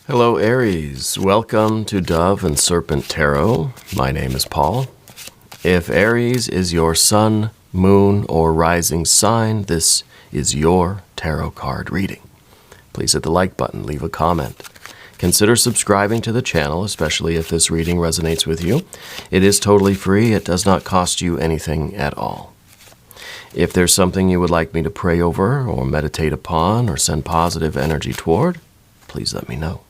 Hello, Aries. Welcome to Dove and Serpent Tarot. My name is Paul. If Aries is your sun, moon, or rising sign, this is your tarot card reading. Please hit the like button, leave a comment. Consider subscribing to the channel, especially if this reading resonates with you. It is totally free. It does not cost you anything at all. If there's something you would like me to pray over or meditate upon or send positive energy toward, please let me know.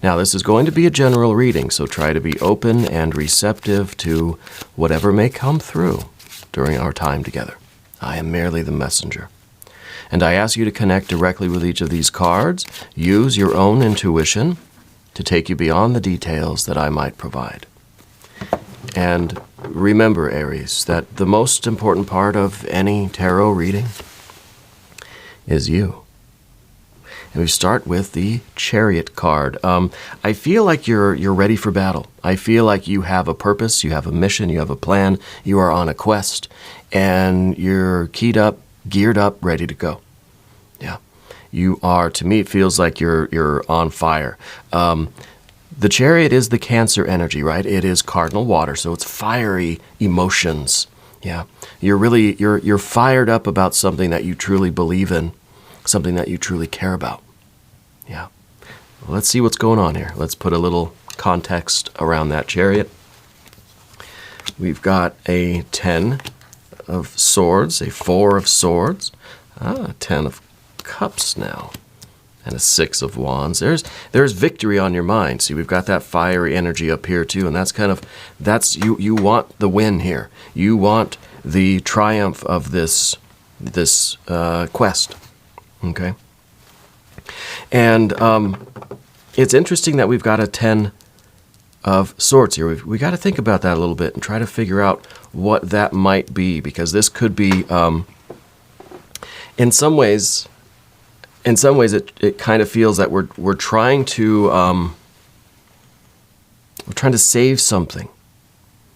Now, this is going to be a general reading, so try to be open and receptive to whatever may come through during our time together. I am merely the messenger. And I ask you to connect directly with each of these cards. Use your own intuition to take you beyond the details that I might provide. And remember, Aries, that the most important part of any tarot reading is you. And we start with the Chariot card. I feel like you're ready for battle. I feel like you have a purpose, you have a mission, you have a plan, you are on a quest, and you're keyed up, geared up, ready to go. Yeah. You are, to me, it feels like you're on fire. The Chariot is the Cancer energy, right? It is cardinal water, so it's fiery emotions. Yeah. You're fired up about something that you truly believe in, something that you truly care about. Yeah. Well, let's see what's going on here. Let's put a little context around that Chariot. We've got a 10 of swords, a 4 of swords, a 10 of cups now, and a 6 of wands. There's victory on your mind. See, we've got that fiery energy up here too, and that's you want the win here. You want the triumph of this quest. Okay. And it's interesting that we've got a 10 of swords here. We got to think about that a little bit and try to figure out what that might be, because this could be, in some ways, it kind of feels that we're trying to save something.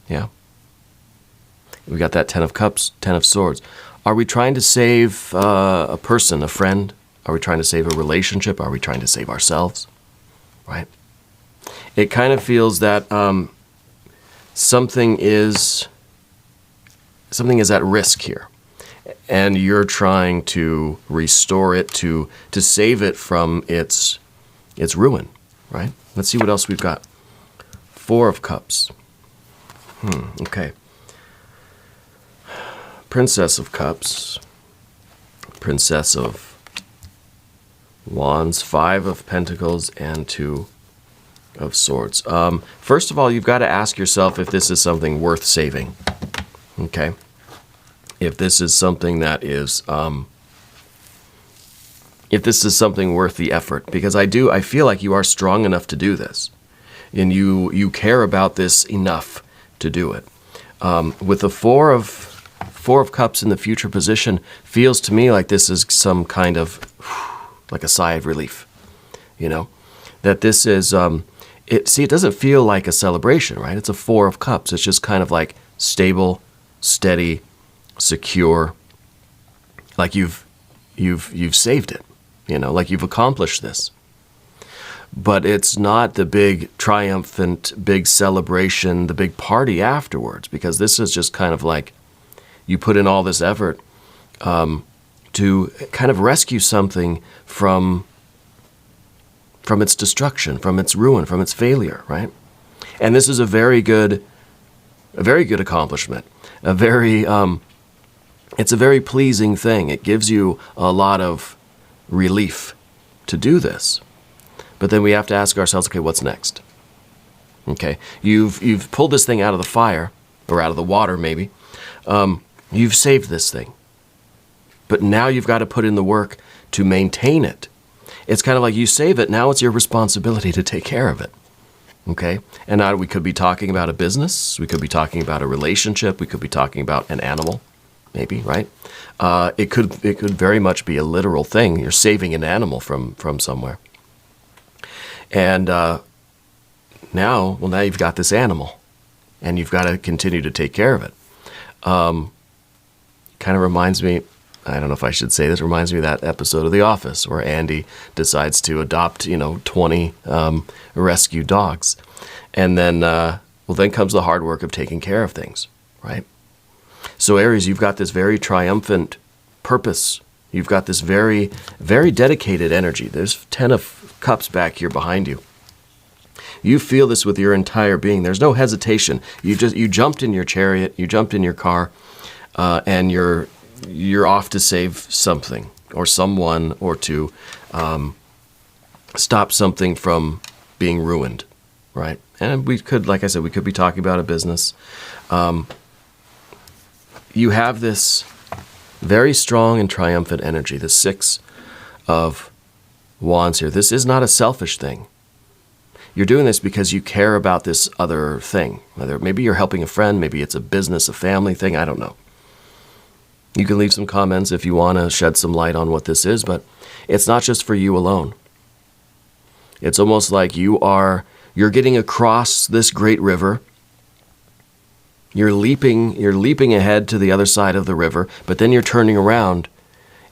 Yeah. We got that 10 of cups, 10 of swords. Are we trying to save a person, a friend? Are we trying to save a relationship? Are we trying to save ourselves? Right? It kind of feels that something is at risk here, and you're trying to restore it, to save it from its ruin. Right? Let's see what else we've got. 4 of cups. Okay. Princess of cups. Princess of wands, 5 of pentacles, and 2 of swords. First of all, you've got to ask yourself if this is something worth saving. Okay? If this is something that is, if this is something worth the effort. Because I feel like you are strong enough to do this. And you care about this enough to do it. With the 4 of cups in the future position, feels to me like this is some kind of like a sigh of relief, that this is, it doesn't feel like a celebration, right? It's a 4 of cups. It's just kind of like stable, steady, secure, like you've saved it, like you've accomplished this. But it's not the big triumphant, big celebration, the big party afterwards, because this is just kind of like you put in all this effort, to kind of rescue something from its destruction, from its ruin, from its failure, right? And this is a very good accomplishment. It's a very pleasing thing. It gives you a lot of relief to do this. But then we have to ask ourselves, okay, what's next? Okay, you've pulled this thing out of the fire, or out of the water maybe. You've saved this thing. But now you've got to put in the work to maintain it. It's kind of like you save it, now it's your responsibility to take care of it. Okay? And now we could be talking about a business, we could be talking about a relationship, we could be talking about an animal, maybe, right? It could very much be a literal thing. You're saving an animal from somewhere. And now you've got this animal, and you've got to continue to take care of it. Kind of reminds me I don't know if I should say this, reminds me of that episode of The Office where Andy decides to adopt, 20 rescue dogs. And then, then comes the hard work of taking care of things, right? So Aries, you've got this very triumphant purpose. You've got this very, very dedicated energy. There's 10 of Cups back here behind you. You feel this with your entire being. There's no hesitation. You jumped in your chariot, you jumped in your car, and you're off to save something or someone, or to stop something from being ruined, right? And we could, like I said, we could be talking about a business. You have this very strong and triumphant energy, the 6 of Wands here. This is not a selfish thing. You're doing this because you care about this other thing. Maybe you're helping a friend, maybe it's a business, a family thing, I don't know. You can leave some comments if you want to shed some light on what this is, but it's not just for you alone. It's almost like you're getting across this great river. You're leaping ahead to the other side of the river, but then you're turning around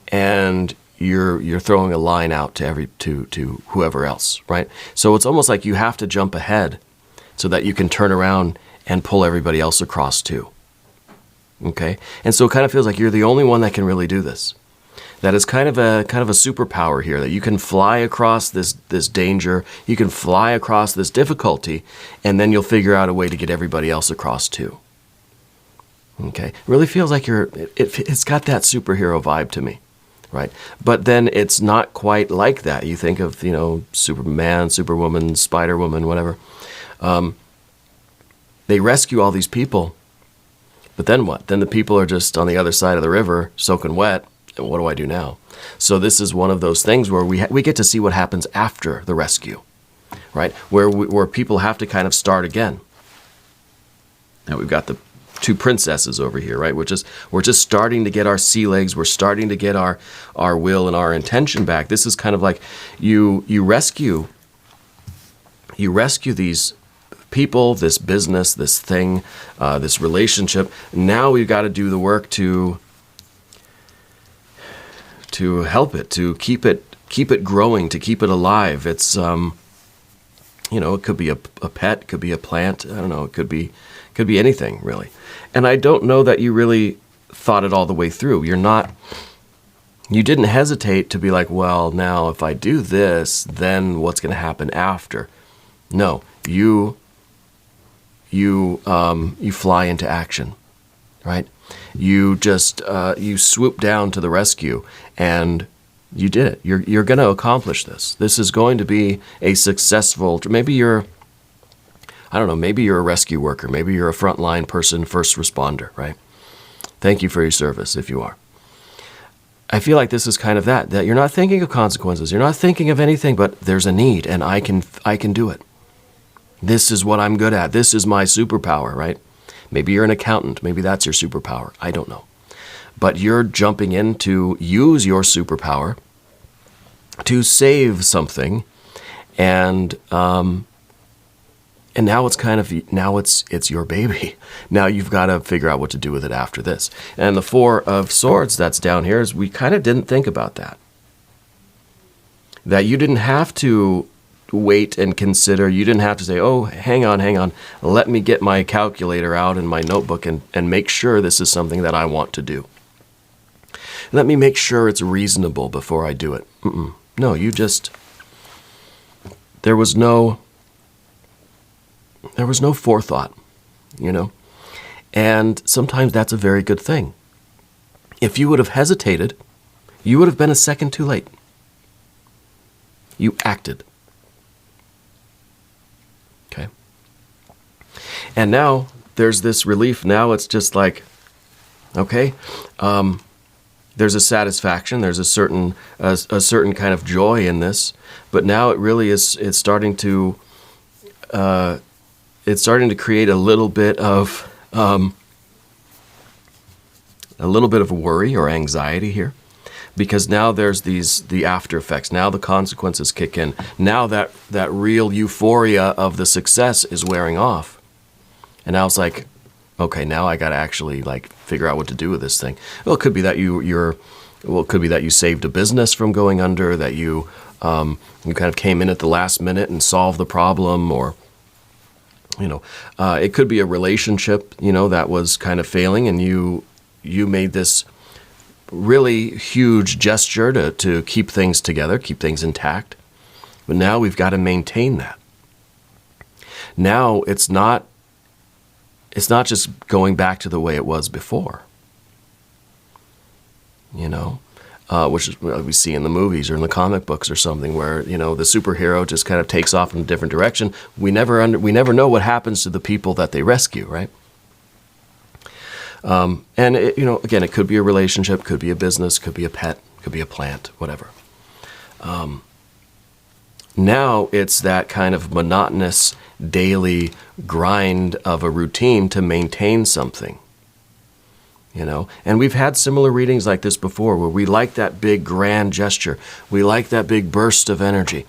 and you're throwing a line out to whoever else, right? So it's almost like you have to jump ahead so that you can turn around and pull everybody else across too. Okay? And so it kind of feels like you're the only one that can really do this. That is kind of a superpower here, that you can fly across this danger, you can fly across this difficulty, and then you'll figure out a way to get everybody else across too. Okay? It really feels like it's got that superhero vibe to me. Right? But then it's not quite like that. You think of, Superman, Superwoman, Spider-Woman, whatever. They rescue all these people, but then what? Then the people are just on the other side of the river, soaking wet, and what do I do now? So this is one of those things where we get to see what happens after the rescue, right? Where people have to kind of start again. Now we've got the 2 princesses over here, right? We're just starting to get our sea legs. We're starting to get our will and our intention back. This is kind of like you rescue these people, this business, this thing, this relationship. Now we've got to do the work to help it, to keep it growing, to keep it alive. It's it could be a pet, it could be a plant. I don't know. It could be anything really. And I don't know that you really thought it all the way through. You didn't hesitate to be like, well, now if I do this, then what's going to happen after? No, you fly into action, right? You just you swoop down to the rescue, and you did it. You're going to accomplish this. This is going to be a successful. Maybe you're a rescue worker. Maybe you're a frontline person, first responder, right? Thank you for your service if you are. I feel like this is kind of that you're not thinking of consequences. You're not thinking of anything, but there's a need, and I can do it. This is what I'm good at. This is my superpower, right? Maybe you're an accountant. Maybe that's your superpower. I don't know. But you're jumping in to use your superpower to save something, and now it's your baby. Now you've got to figure out what to do with it after this. And the 4 of Swords that's down here is we kind of didn't think about that. That you didn't have to wait and consider. You didn't have to say, oh, hang on. Let me get my calculator out and my notebook and make sure this is something that I want to do. Let me make sure it's reasonable before I do it. No, there was no forethought, and sometimes that's a very good thing. If you would have hesitated, you would have been a second too late. You acted. Okay. And now there's this relief. Now it's just like, okay, there's a satisfaction. There's a certain kind of joy in this. But now it really is. It's starting to create a little bit of worry or anxiety here, because now there's the after effects. Now the consequences kick in. Now that real euphoria of the success is wearing off, and now it's like, okay, now I got to actually figure out what to do with this thing. Well, it could be that you're Well, it could be that you saved a business from going under, that you kind of came in at the last minute and solved the problem, or it could be a relationship, that was kind of failing, and you made this really huge gesture to keep things together, keep things intact. But now we've got to maintain that. Now it's not just going back to the way it was before, which is what we see in the movies or in the comic books or something, where the superhero just kind of takes off in a different direction. We never know what happens to the people that they rescue, right? And again, it could be a relationship, could be a business, could be a pet, could be a plant, whatever. Now it's that kind of monotonous daily grind of a routine to maintain something. And we've had similar readings like this before, where we like that big grand gesture. We like that big burst of energy.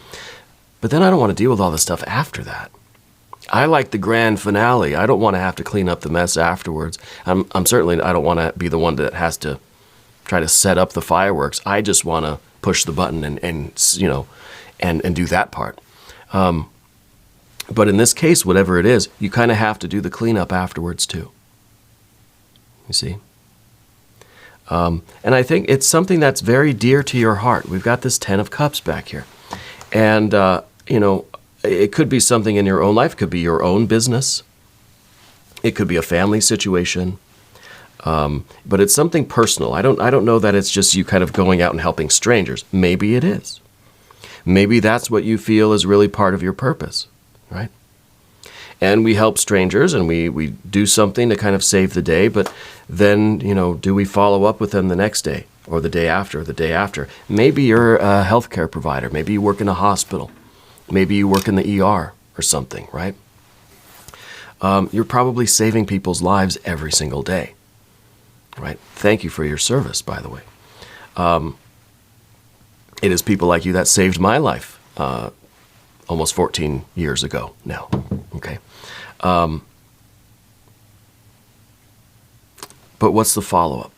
But then I don't want to deal with all the stuff after that. I like the grand finale. I don't want to have to clean up the mess afterwards. I don't want to be the one that has to try to set up the fireworks. I just want to push the button and do that part. But in this case, whatever it is, you kind of have to do the cleanup afterwards too. You see? And I think it's something that's very dear to your heart. We've got this 10 of Cups back here. And, it could be something in your own life. It could be your own business. It could be a family situation. But it's something personal. I don't know that it's just you kind of going out and helping strangers. Maybe it is. Maybe that's what you feel is really part of your purpose, right? And we help strangers and we do something to kind of save the day, but then, do we follow up with them the next day or the day after or the day after? Maybe you're a healthcare provider. Maybe you work in a hospital. Maybe you work in the ER or something, right? You're probably saving people's lives every single day, right? Thank you for your service, by the way. It is people like you that saved my life almost 14 years ago now, okay? But what's the follow-up,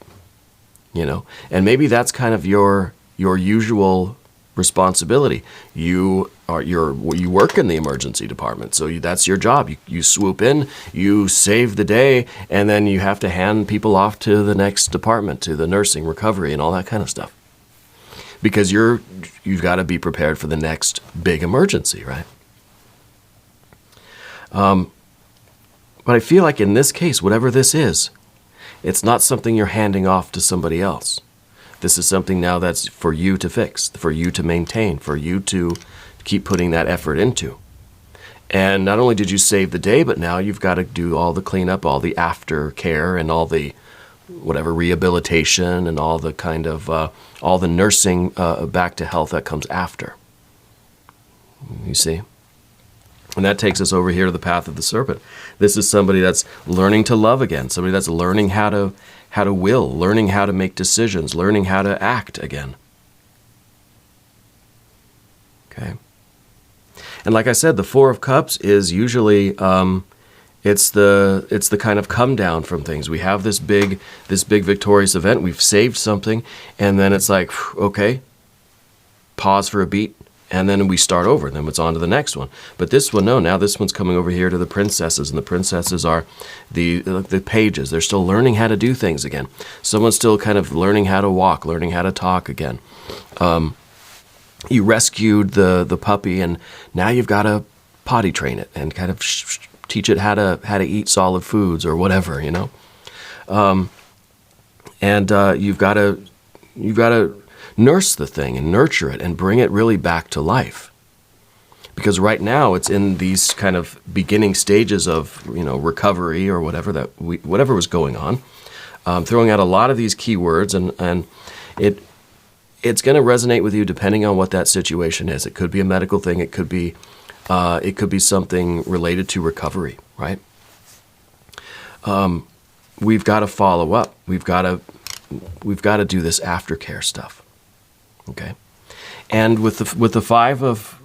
And maybe that's kind of your usual responsibility. You work in the emergency department, so that's your job. You swoop in, you save the day, and then you have to hand people off to the next department, to the nursing, recovery, and all that kind of stuff. Because you've got to be prepared for the next big emergency, right? But I feel like in this case, whatever this is, it's not something you're handing off to somebody else. This is something now that's for you to fix, for you to maintain, for you to keep putting that effort into. And not only did you save the day, but now you've got to do all the cleanup, all the aftercare, and all the whatever rehabilitation and all the kind of all the nursing back to health that comes after. You see? And that takes us over here to the path of the serpent. This is somebody that's learning to love again, somebody that's learning how to will, learning how to make decisions, learning how to act again. Okay. And like I said, the Four of Cups is usually it's the kind of come down from things. We have this big victorious event. We've saved something, and then it's like, okay, pause for a beat, and then we start over. And then it's on to the next one. But this one, no. Now this one's coming over here to the princesses, and the princesses are the pages. They're still learning how to do things again. Someone's still kind of learning how to walk, learning how to talk again. You rescued the puppy, and now you've got to potty train it and kind of teach it how to eat solid foods or whatever, And you've got to nurse the thing and nurture it and bring it really back to life. Because right now it's in these kind of beginning stages of recovery or whatever was going on. Throwing out a lot of these keywords, and it's going to resonate with you depending on what that situation is. It could be a medical thing. It could be something related to recovery, right? We've got to follow up. We've got to do this aftercare stuff, okay? And with the Five of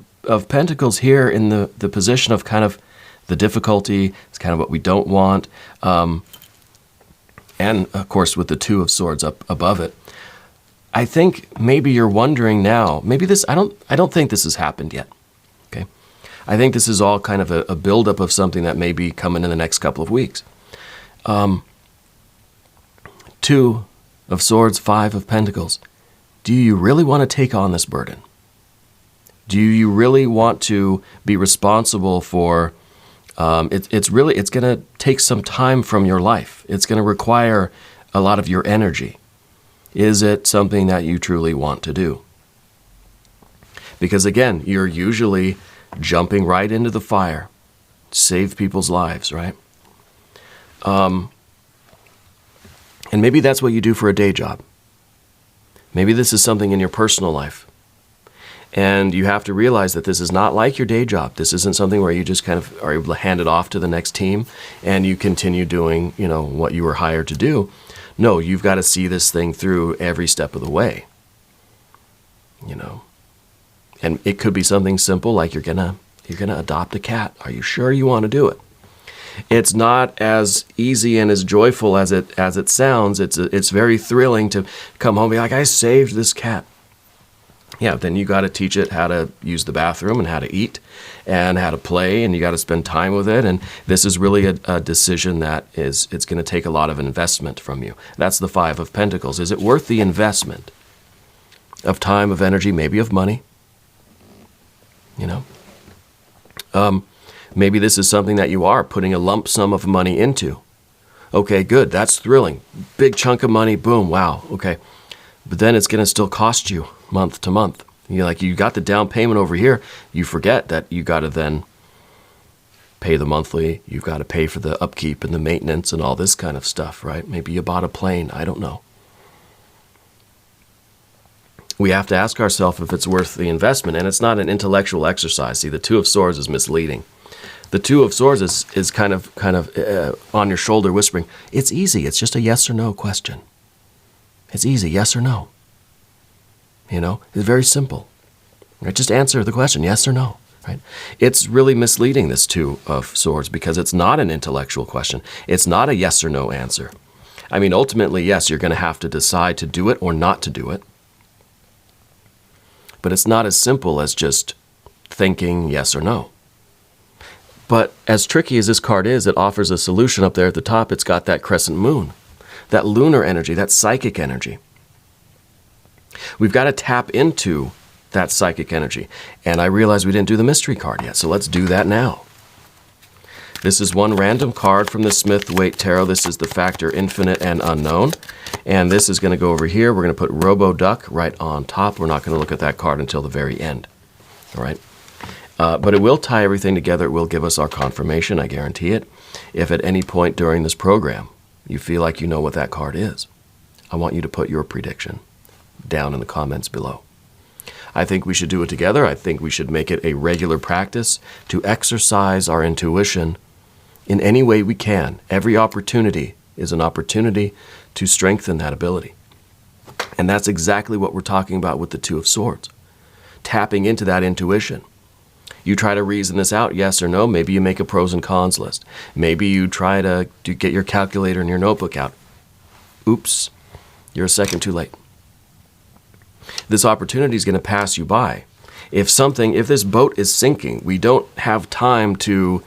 Pentacles here in the position of kind of the difficulty, it's kind of what we don't want, and of course with the Two of Swords up above it. I think maybe you're wondering now, maybe this, I don't think this has happened yet. Okay. I think this is all kind of a buildup of something that may be coming in the next couple of weeks. 2 of Swords, 5 of Pentacles. Do you really want to take on this burden? Do you really want to be responsible for, it's going to take some time from your life. It's going to require a lot of your energy. Is it something that you truly want to do? Because again, you're usually jumping right into the fire, save people's lives, right? And maybe that's what you do for a day job. Maybe this is something in your personal life. And you have to realize that this is not like your day job. This isn't something where you just kind of are able to hand it off to the next team and you continue doing, what you were hired to do. No, you've got to see this thing through every step of the way. And it could be something simple like you're gonna adopt a cat. Are you sure you want to do it? It's not as easy and as joyful as it sounds. It's very thrilling to come home and be like, I saved this cat. Yeah, then you got to teach it how to use the bathroom and how to eat and how to play, and you got to spend time with it. And this is really a decision that it's going to take a lot of investment from you. That's the 5 of Pentacles. Is it worth the investment of time, of energy, maybe of money? Maybe this is something that you are putting a lump sum of money into. Okay, good. That's thrilling. Big chunk of money. Boom. Wow. Okay. But then it's going to still cost you month to month. You got the down payment over here. You forget that you got to then pay the monthly. You've got to pay for the upkeep and the maintenance and all this kind of stuff, right? Maybe you bought a plane. I don't know. We have to ask ourselves if it's worth the investment, and it's not an intellectual exercise. See, the 2 of Swords is misleading. The 2 of Swords is kind of on your shoulder whispering, it's easy. It's just a yes or no question. It's easy, yes or no. It's very simple. Right? Just answer the question, yes or no. Right? It's really misleading, this 2 of Swords, because it's not an intellectual question. It's not a yes or no answer. I mean, ultimately, yes, you're going to have to decide to do it or not to do it. But it's not as simple as just thinking yes or no. But as tricky as this card is, it offers a solution up there at the top. It's got that crescent moon, that lunar energy, that psychic energy. We've got to tap into that psychic energy. And I realize we didn't do the mystery card yet, so let's do that now. This is one random card from the Smith-Waite Tarot. This is the factor infinite and unknown. And this is going to go over here. We're going to put Robo-Duck right on top. We're not going to look at that card until the very end. All right? But it will tie everything together. It will give us our confirmation, I guarantee it. If at any point during this program you feel like you know what that card is, I want you to put your prediction down in the comments below. I think we should do it together. I think we should make it a regular practice to exercise our intuition in any way we can. Every opportunity is an opportunity to strengthen that ability. And that's exactly what we're talking about with the 2 of Swords. Tapping into that intuition. You try to reason this out, yes or no. Maybe you make a pros and cons list. Maybe you try to get your calculator and your notebook out. Oops, you're a second too late. This opportunity is going to pass you by. If this boat is sinking, we don't have time to,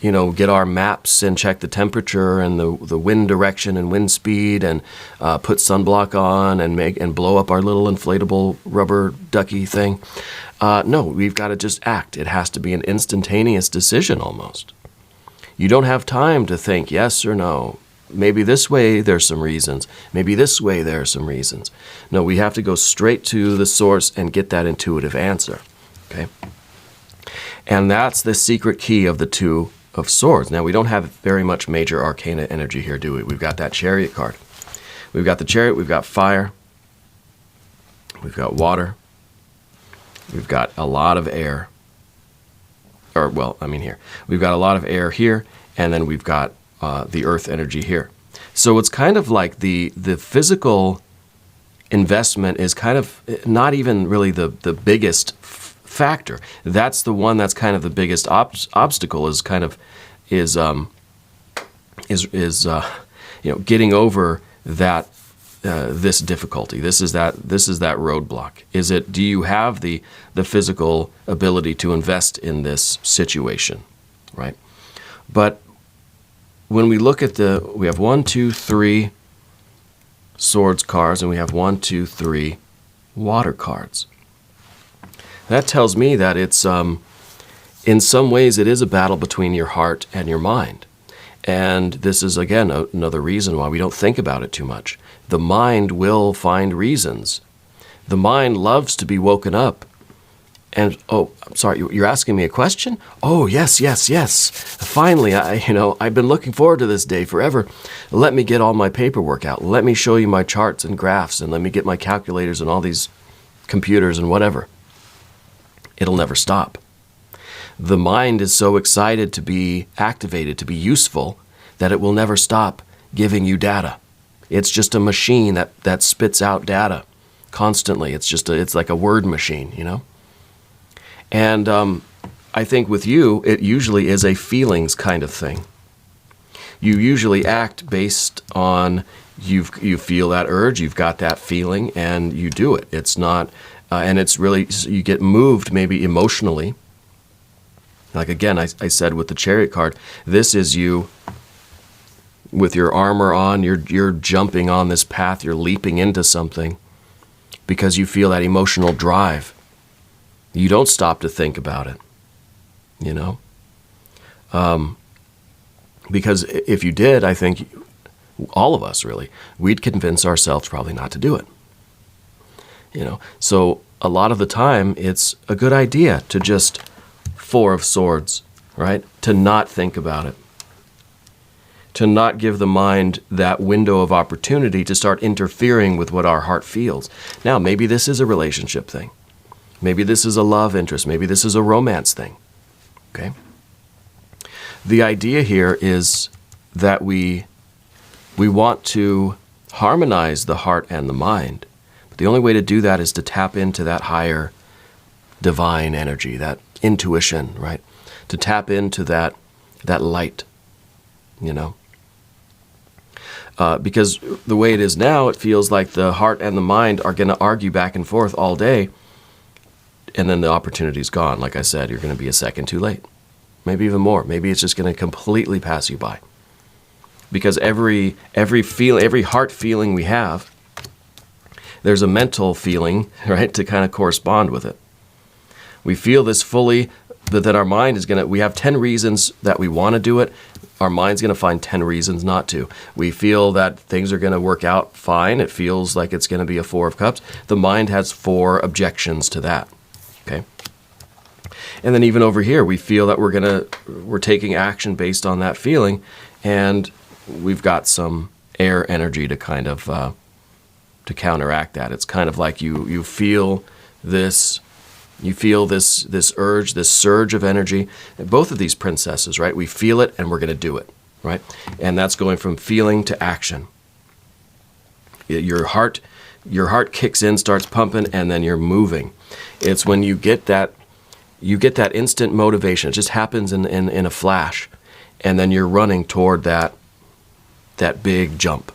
get our maps and check the temperature and the wind direction and wind speed and put sunblock on and blow up our little inflatable rubber ducky thing. No, we've got to just act. It has to be an instantaneous decision almost. You don't have time to think yes or no. Maybe this way there's some reasons. Maybe this way there are some reasons. No, we have to go straight to the source and get that intuitive answer. Okay? And that's the secret key of the 2 of Swords. Now, we don't have very much major arcana energy here, do we? We've got that Chariot card. We've got the Chariot, we've got fire, we've got water, we've got a lot of air. Here. We've got a lot of air here, and then we've got the earth energy here. So it's kind of like the physical investment is kind of not even really the biggest factor. That's the one that's kind of the biggest obstacle is getting over that this difficulty? This is that roadblock. Do you have the physical ability to invest in this situation, right? But when we look at we have 1, 2, 3 swords cards, and we have 1, 2, 3 water cards. That tells me that it's, in some ways, it is a battle between your heart and your mind. And this is, again, another reason why we don't think about it too much. The mind will find reasons. The mind loves to be woken up. And, oh, I'm sorry, you're asking me a question? Oh, yes. Finally, I've been looking forward to this day forever. Let me get all my paperwork out. Let me show you my charts and graphs, and let me get my calculators and all these computers and whatever. It'll never stop. The mind is so excited to be activated, to be useful, that it will never stop giving you data. It's just a machine that spits out data constantly. It's like a word machine, And I think with you, it usually is a feelings kind of thing. You usually act based on you feel that urge, you've got that feeling, and you do it. It's not, and it's really, you get moved maybe emotionally. Like again, I said with the Chariot card, this is you with your armor on, you're jumping on this path, you're leaping into something because you feel that emotional drive. You don't stop to think about it, because if you did, I think all of us really, we'd convince ourselves probably not to do it. So a lot of the time, it's a good idea to just 4 of Swords, right? To not think about it. To not give the mind that window of opportunity to start interfering with what our heart feels. Now, maybe this is a relationship thing. Maybe this is a love interest. Maybe this is a romance thing. Okay? The idea here is that we want to harmonize the heart and the mind. But the only way to do that is to tap into that higher divine energy, that intuition, right? To tap into that light, because the way it is now, it feels like the heart and the mind are going to argue back and forth all day, and then the opportunity's gone. Like I said, you're going to be a second too late, maybe even more. Maybe it's just going to completely pass you by, because every heart feeling we have, there's a mental feeling, right, to kind of correspond with it. We feel this fully, but then our mind is we have 10 reasons that we want to do it. Our mind's going to find 10 reasons not to. We feel that things are going to work out fine. It feels like it's going to be a 4 of Cups. The mind has 4 objections to that. Okay? And then even over here, we feel that we're taking action based on that feeling, and we've got some air energy to kind of to counteract that. It's kind of like you feel this. You feel this urge, this surge of energy. Both of these princesses, right? We feel it and we're going to do it, right? And that's going from feeling to action. Your heart kicks in, starts pumping, and then you're moving. It's when you get that instant motivation. It just happens in a flash, and then you're running toward that big jump.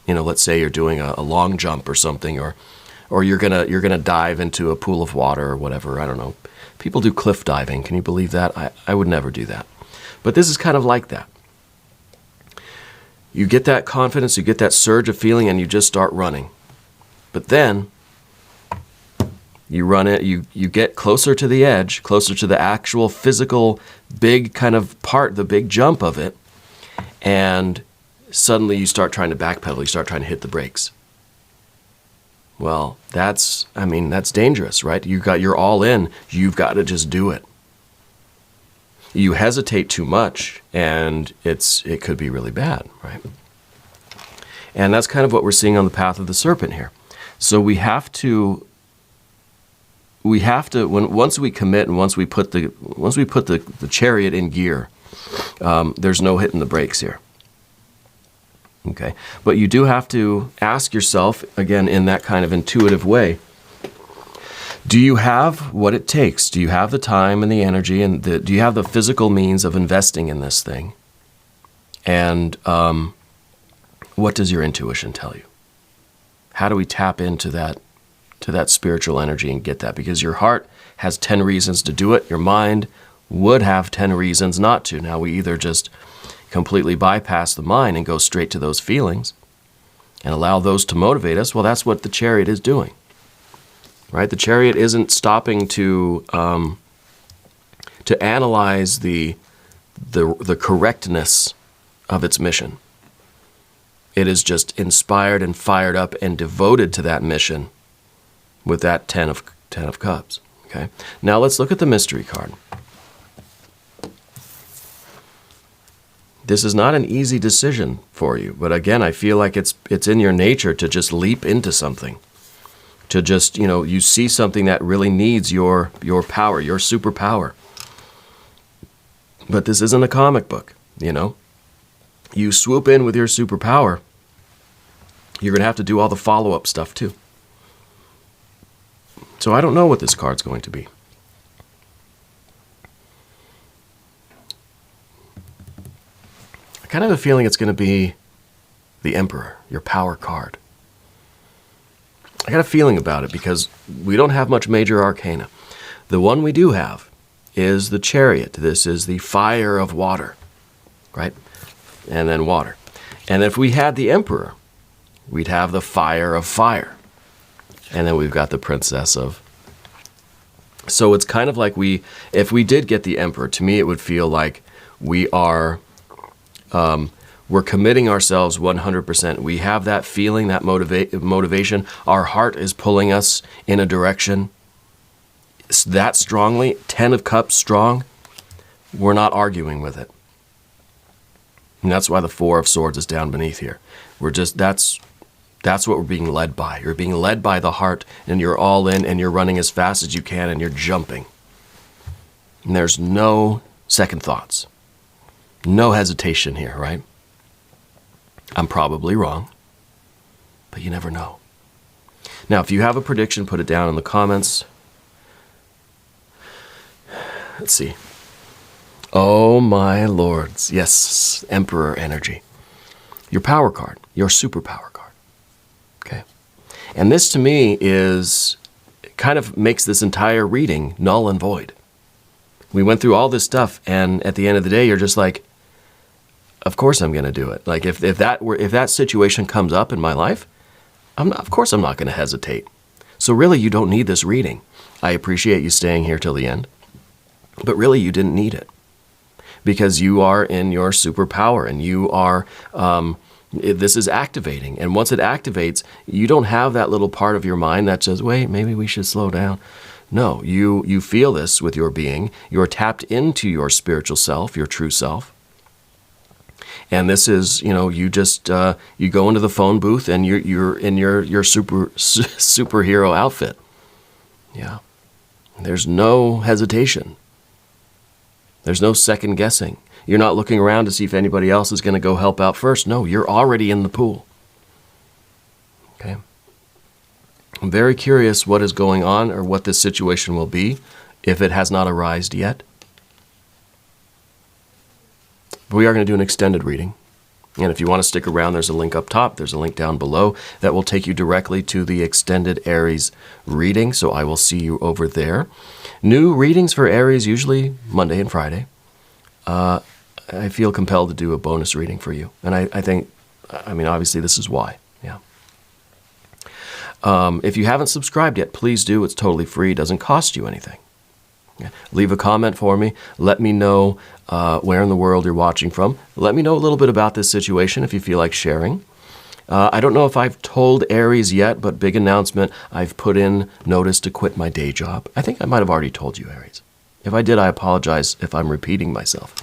Let's say you're doing a long jump or something, or you're gonna dive into a pool of water or whatever. I don't know. People do cliff diving. Can you believe that? I would never do that. But this is kind of like that. You get that confidence, you get that surge of feeling, and you just start running. But then you run it. You get closer to the edge, closer to the actual physical big kind of part, the big jump of it, and suddenly you start trying to backpedal. You start trying to hit the brakes. Well, that's dangerous, right? You're all in. You've got to just do it. You hesitate too much, and it could be really bad, right? And that's kind of what we're seeing on the path of the serpent here. So we have to once we commit and once we put the chariot in gear, there's no hitting the brakes here. Okay, but you do have to ask yourself, again, in that kind of intuitive way, do you have what it takes? Do you have the time and the energy, and do you have the physical means of investing in this thing? And what does your intuition tell you? How do we tap into that spiritual energy and get that? Because your heart has 10 reasons to do it. Your mind would have 10 reasons not to. Now, we either just completely bypass the mind and go straight to those feelings and allow those to motivate us. Well, that's what the Chariot is doing, right? The Chariot isn't stopping to analyze the correctness of its mission. It is just inspired and fired up and devoted to that mission with that 10 of Cups. Okay. Now let's look at the mystery card. This is not an easy decision for you, but again, I feel like it's in your nature to just leap into something. To just, you see something that really needs your power, your superpower. But this isn't a comic book, You swoop in with your superpower, you're going to have to do all the follow-up stuff too. So I don't know what this card's going to be. I kind of have a feeling it's going to be the Emperor, your power card. I got a feeling about it because we don't have much major arcana. The one we do have is the Chariot. This is the fire of water, right? And then water. And if we had the Emperor, we'd have the fire of fire. And then we've got the Princess of... So it's kind of like if we did get the Emperor, to me it would feel like we're committing ourselves 100%. We have that feeling, that motivation. Our heart is pulling us in a direction that strongly, 10 of Cups strong. We're not arguing with it. And that's why the 4 of Swords is down beneath here. That's what we're being led by. You're being led by the heart, and you're all in, and you're running as fast as you can, and you're jumping. And there's no second thoughts. No hesitation here, right? I'm probably wrong, but you never know. Now, if you have a prediction, put it down in the comments. Let's see. Oh, my lords. Yes, Emperor energy. Your power card, your superpower card. Okay. And this to me kind of makes this entire reading null and void. We went through all this stuff, and at the end of the day, you're just like, of course I'm going to do it. Like if that situation comes up in my life, of course I'm not going to hesitate. So really, you don't need this reading. I appreciate you staying here till the end, but really you didn't need it because you are in your superpower, and you are. This is activating, and once it activates, you don't have that little part of your mind that says, wait, maybe we should slow down. No, you feel this with your being. You're tapped into your spiritual self, your true self. And this is, you just, you go into the phone booth and you're in your superhero outfit. Yeah. There's no hesitation. There's no second guessing. You're not looking around to see if anybody else is going to go help out first. No, you're already in the pool. Okay. I'm very curious what is going on or what this situation will be if it has not arisen yet. But we are going to do an extended reading. And if you want to stick around, there's a link up top. There's a link down below that will take you directly to the extended Aries reading. So I will see you over there. New readings for Aries, usually Monday and Friday. I feel compelled to do a bonus reading for you. And I think, obviously this is why. Yeah. If you haven't subscribed yet, please do. It's totally free. It doesn't cost you anything. Yeah. Leave a comment for me. Let me know where in the world you're watching from. Let me know a little bit about this situation if you feel like sharing. I don't know if I've told Aries yet, but big announcement. I've put in notice to quit my day job. I think I might have already told you, Aries. If I did, I apologize if I'm repeating myself.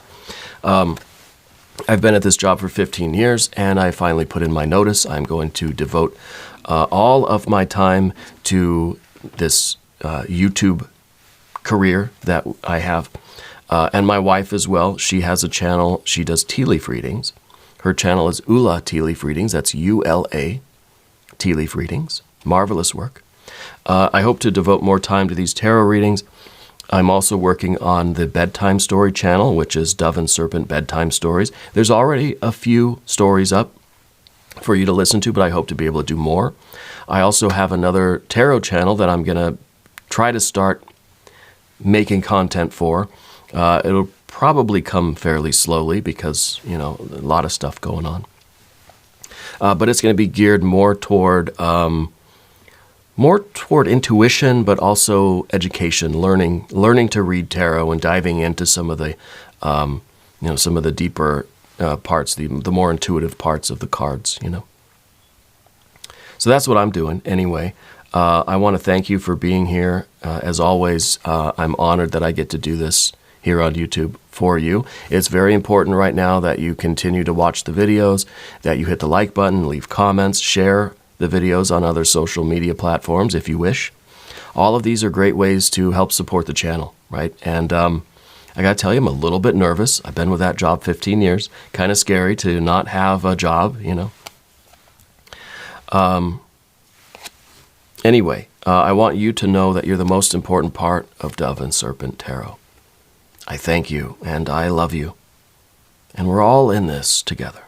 I've been at this job for 15 years, and I finally put in my notice. I'm going to devote all of my time to this YouTube career that I have. And my wife as well. She has a channel. She does tea leaf readings. Her channel is Ula Tea Leaf Readings. That's ULA Tea Leaf Readings. Marvelous work. I hope to devote more time to these tarot readings. I'm also working on the bedtime story channel, which is Dove and Serpent Bedtime Stories. There's already a few stories up for you to listen to, but I hope to be able to do more. I also have another tarot channel that I'm going to try to start making content for. It'll probably come fairly slowly because, you know, a lot of stuff going on. But it's going to be geared more toward intuition, but also education, learning to read tarot and diving into some of the, some of the deeper parts, the more intuitive parts of the cards, you know. So that's what I'm doing anyway. I want to thank you for being here. As always, I'm honored that I get to do this here on YouTube for you. It's very important right now that you continue to watch the videos, that you hit the like button, leave comments, share the videos on other social media platforms if you wish. All of these are great ways to help support the channel, right? And I got to tell you, I'm a little bit nervous. I've been with that job 15 years. Kind of scary to not have a job, you know. Anyway, I want you to know that you're the most important part of Dove and Serpent Tarot. I thank you, and I love you. And we're all in this together.